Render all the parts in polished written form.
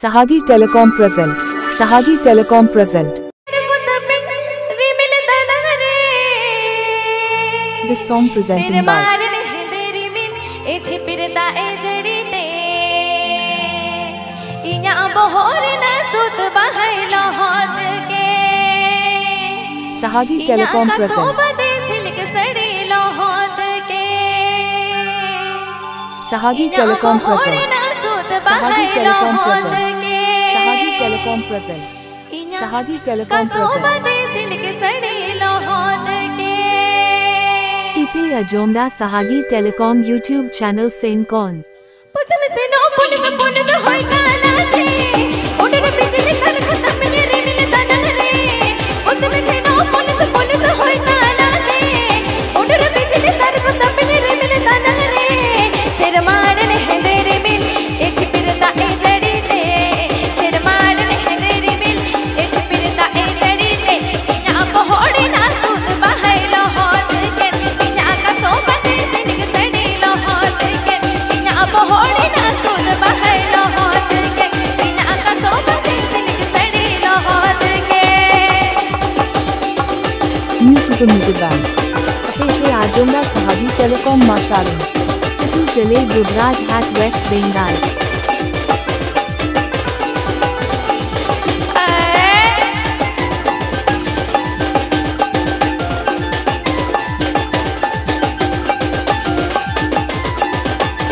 Sahagi Telecom present. Sahagi Telecom present. This song presenting by Sahagi Telecom present. Sahagi Telecom present. Sahagi Telecom present. Sahagi Telecom present. Sahagi Telecom present. TP Ajomda Sahagi Telecom YouTube channel Saint Con. Super Music Band. TP Ajomda Sahagi Telecom Masarum. City Jale Gudraj at West Bengal.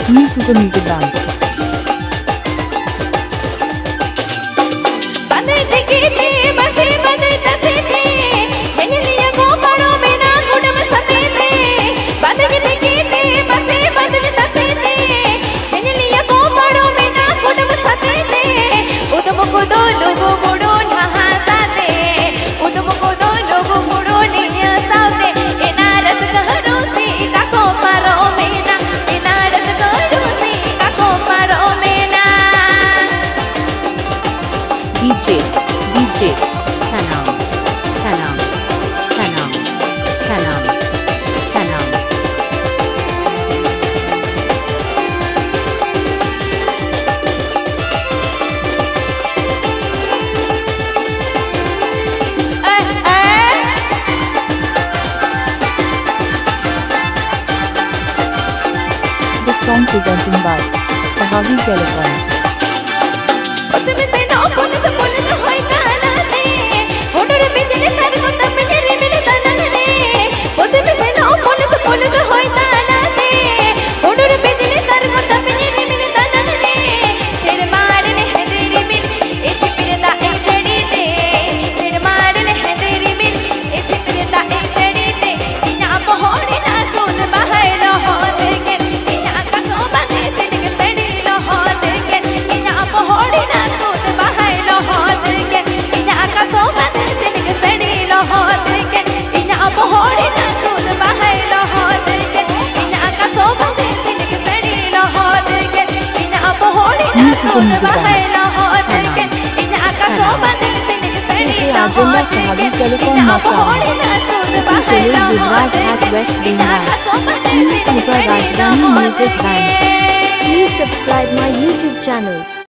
New Super Music Band. DJ Sanam Sanam Sanam Sanam Sanam This song presenting by Sahagi Telecom. Super Music Band. TP Ajomda Sahagi Telecom Masarum. City Jale Gudraj at West Bengal. New Super Rajdhani Music Band. Please subscribe my YouTube channel.